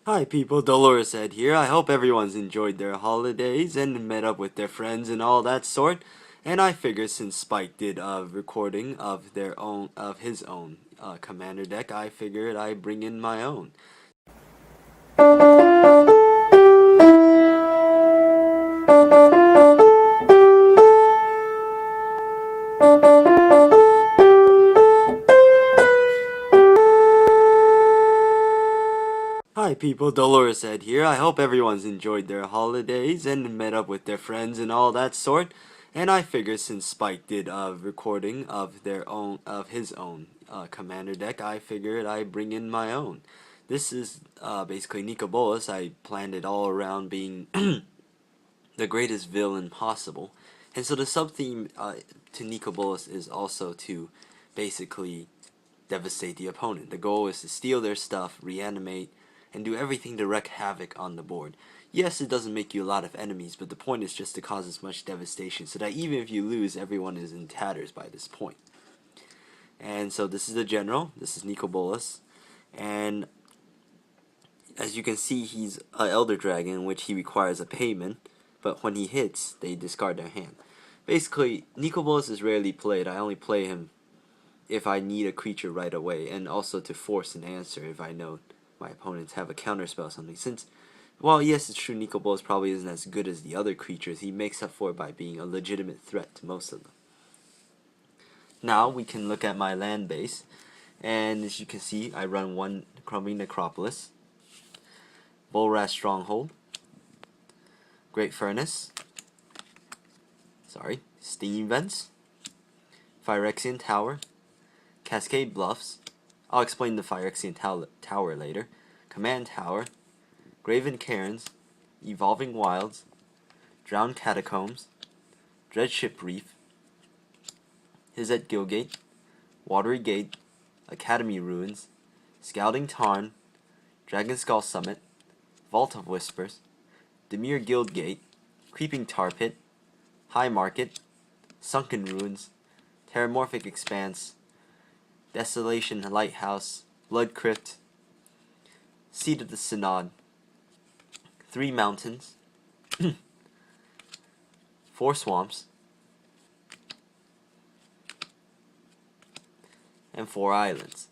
Hi people, Dolores Ed here. I hope everyone's enjoyed their holidays and met up with their friends and all that sort. And I figured since Spike did a recording of his own commander deck, I figured I'd bring in my own. Hi people, Dolores Ed here. I hope everyone's enjoyed their holidays and met up with their friends and all that sort. And I figured since Spike did a recording of his own commander deck, I figured I'd bring in my own. This is basically Nicol Bolas. I planned it all around being the greatest villain possible. And so the sub-theme to Nicol Bolas is also to basically devastate the opponent. The goal is to steal their stuff, reanimate, and do everything to wreak havoc on the board. Yes, it doesn't make you a lot of enemies, but the point is just to cause as much devastation so that even if you lose, everyone is in tatters by this point. And so this is the general. This is Nicol Bolas. And as you can see, he's an Elder Dragon, in which he requires a payment, but when he hits, they discard their hand. Basically, Nicol Bolas is rarely played. I only play him if I need a creature right away, and also to force an answer if I know my opponents have a counterspell or something. Since, while yes, it's true, Nicol Bolas probably isn't as good as the other creatures, he makes up for it by being a legitimate threat to most of them. Now we can look at my land base, and as you can see, I run one Crumbling Necropolis, Bulrash Stronghold, Great Furnace, Steam Vents, Phyrexian Tower, Cascade Bluffs. I'll explain the Phyrexian Tower later. Command Tower, Graven Cairns, Evolving Wilds, Drowned Catacombs, Dreadship Reef, Hizet Gilgate, Watery Gate, Academy Ruins, Scouting Tarn, Dragon Skull Summit, Vault of Whispers, Demir Guild Gate, Creeping Tar Pit, High Market, Sunken Ruins, Terramorphic Expanse, Desolation Lighthouse, Blood Crypt, Seat of the Synod, 3 mountains, 4 swamps, and 4 islands.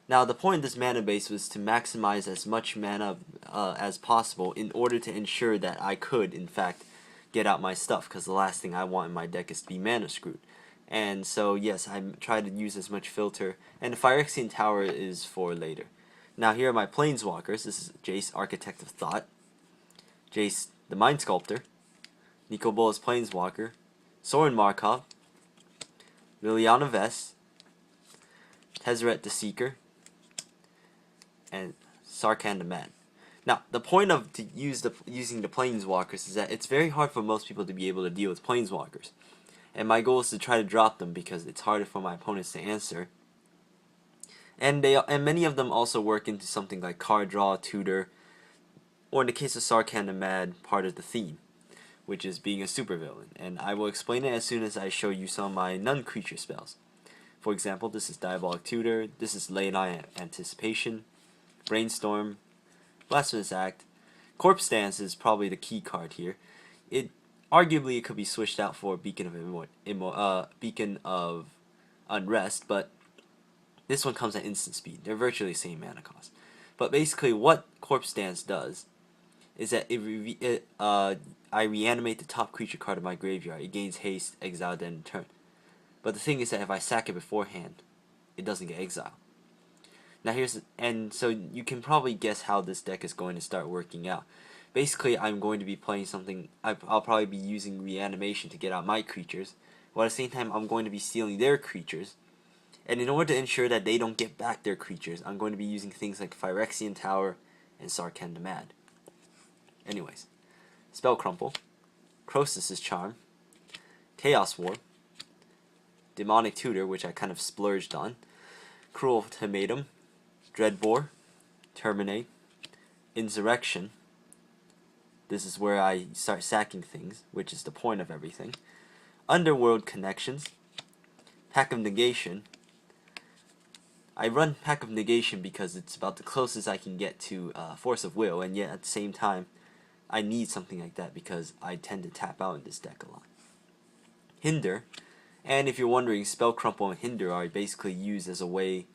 Now the point of this mana base was to maximize as much mana as possible in order to ensure that I could, in fact, get out my stuff, because the last thing I want in my deck is to be mana screwed. And so yes, I try to use as much filter, and the Phyrexian Tower is for later. Now here are my Planeswalkers. This is Jace, Architect of Thought, Jace, the Mind Sculptor, Nicol Bolas Planeswalker, Sorin Markov, Liliana Vess, Tezzeret the Seeker, and Sarkhan the Mad. Now, the point of using the Planeswalkers is that it's very hard for most people to be able to deal with Planeswalkers. And my goal is to try to drop them because it's harder for my opponents to answer. And many of them also work into something like card draw, tutor, or in the case of Sarkhan the Mad, part of the theme, which is being a supervillain. And I will explain it as soon as I show you some of my non-creature spells. For example, this is Diabolic Tutor, this is Late Night Anticipation, Brainstorm, Blasphemous Act. Corpse Dance is probably the key card here. Arguably it could be switched out for Beacon of Unrest, but this one comes at instant speed. They're virtually the same mana cost. But basically what Corpse Dance does is that I reanimate the top creature card of my graveyard. It gains haste, exiled end turn. But the thing is that if I sack it beforehand, it doesn't get exiled. Now so you can probably guess how this deck is going to start working out. Basically, I'm going to be playing something, I'll probably be using reanimation to get out my creatures, while at the same time I'm going to be stealing their creatures. And in order to ensure that they don't get back their creatures, I'm going to be using things like Phyrexian Tower and Sarkhan the Mad. Anyways, Spell Crumple, Croesus' Charm, Chaos War, Demonic Tutor, which I kind of splurged on, Cruel Ultimatum, Dreadbore, Terminate, Insurrection. This is where I start sacking things, which is the point of everything. Underworld Connections, Pack of Negation, I run Pack of Negation because it's about the closest I can get to Force of Will, and yet at the same time, I need something like that because I tend to tap out in this deck a lot. Hinder, and if you're wondering, Spell Crumple and Hinder are basically used as a way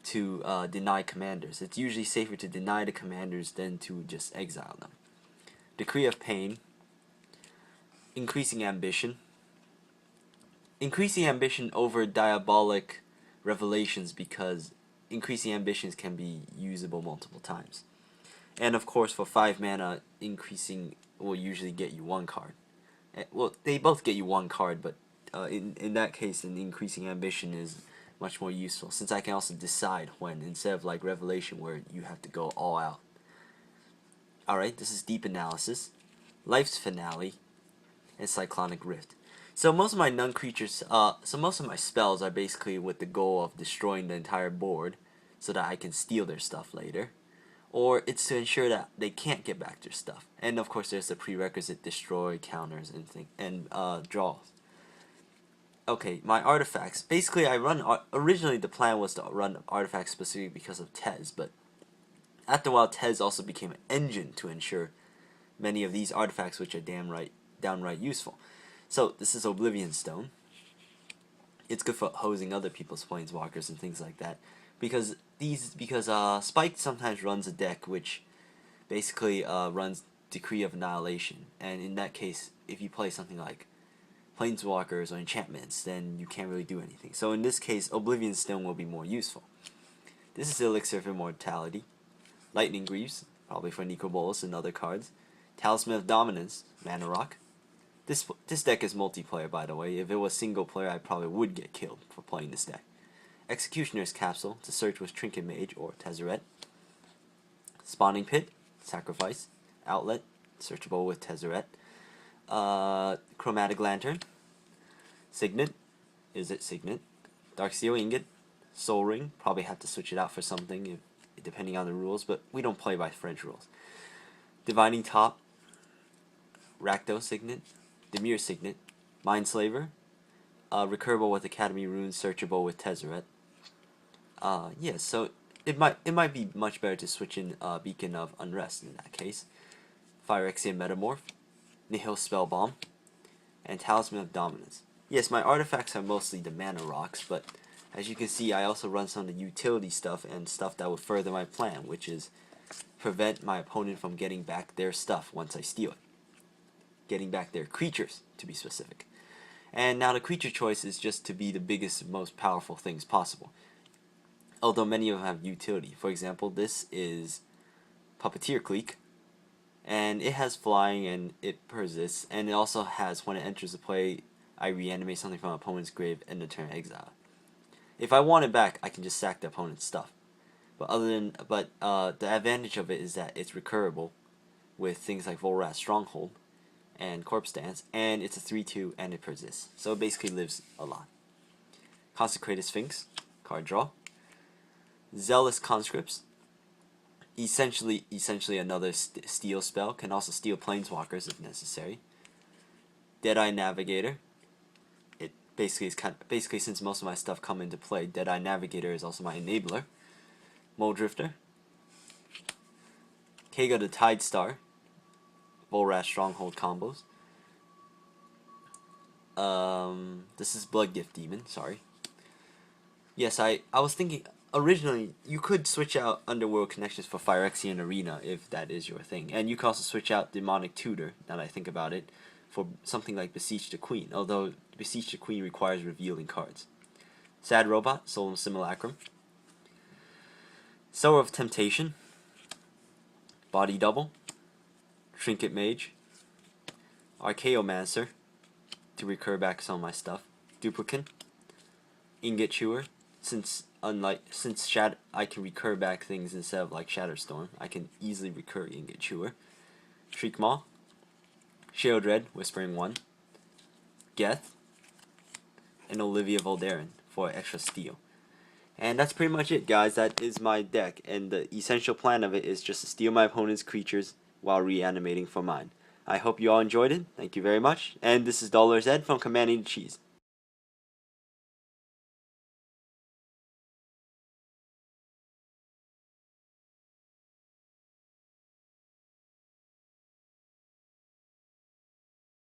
to deny commanders. It's usually safer to deny the commanders than to just exile them. Decree of Pain, Increasing Ambition. Increasing Ambition over Diabolic Revelations because Increasing Ambitions can be usable multiple times. And of course, for 5 mana, Increasing will usually get you 1 card. Well, they both get you 1 card, but in that case, an Increasing Ambition is much more useful, since I can also decide when, instead of like Revelation where you have to go all out. Alright, this is Deep Analysis, Life's Finale, and Cyclonic Rift. So most of my non-creatures, most of my spells are basically with the goal of destroying the entire board so that I can steal their stuff later. Or it's to ensure that they can't get back their stuff. And of course there's the prerequisite destroy, counters, and draws. Okay, my artifacts. Basically I run, originally the plan was to run artifacts specifically because of Tez, but after a while Tez also became an engine to ensure many of these artifacts which are downright useful. So this is Oblivion Stone. It's good for hosing other people's planeswalkers and things like that, because Spike sometimes runs a deck which basically runs Decree of Annihilation, and in that case, if you play something like planeswalkers or enchantments, then you can't really do anything. So in this case, Oblivion Stone will be more useful. This is Elixir of Immortality, Lightning Greaves, probably for Nicol Bolas and other cards, Talisman of Dominance, Mana Rock. This deck is multiplayer, by the way. If it was single player, I probably would get killed for playing this deck. Executioner's Capsule, to search with Trinket Mage or Tezzeret. Spawning Pit, Sacrifice. Outlet, searchable with Tezzeret. Chromatic Lantern. Signet, is it Signet? Darksteel Ingot. Soul Ring, probably have to switch it out for something depending on the rules, but we don't play by French rules. Divining Top. Rakdos Signet. Demir Signet, Mindslaver, recurable with Academy Runes, searchable with Tezzeret. Yeah, so it might be much better to switch in Beacon of Unrest in that case. Phyrexian Metamorph, Nihil Spellbomb, and Talisman of Dominance. Yes, my artifacts are mostly the mana rocks, but as you can see, I also run some of the utility stuff and stuff that would further my plan, which is prevent my opponent from getting back their stuff once I steal it. Getting back their creatures, to be specific. And now the creature choice is just to be the biggest, most powerful things possible. Although many of them have utility. For example, this is Puppeteer Clique, and it has flying and it persists, and it also has, when it enters the play, I reanimate something from an opponent's grave and return exile. If I want it back, I can just sack the opponent's stuff. But the advantage of it is that it's recurable with things like Volrath's Stronghold and Corpse Dance, and it's a 3/2 and it persists. So it basically lives a lot. Consecrated Sphinx, card draw. Zealous Conscripts, essentially another steal spell, can also steal planeswalkers if necessary. Deadeye Navigator, it basically is since most of my stuff come into play, Deadeye Navigator is also my enabler. Muldrifter, Kega the Tide Star, Volrath Stronghold combos. This is Blood Gift Demon, sorry. Yes, I was thinking, originally, you could switch out Underworld Connections for Phyrexian Arena, if that is your thing. And you could also switch out Demonic Tutor, now that I think about it, for something like Beseech the Queen, although Beseech the Queen requires revealing cards. Sad Robot, Solemn Simulacrum. Sower of Temptation, Body Double, Trinket Mage, Archaeomancer, to recur back some of my stuff, Duplicant, Ingot Chewer, since I can recur back things instead of like Shatterstorm, I can easily recur Ingot Chewer, Shriek Maw, Sheodred, Whispering One, Geth, and Olivia Voldaren for extra steal. And that's pretty much it, guys. That is my deck, and the essential plan of it is just to steal my opponent's creatures while reanimating for mine. I hope you all enjoyed it. Thank you very much. And this is Ed from Commanding the Cheese.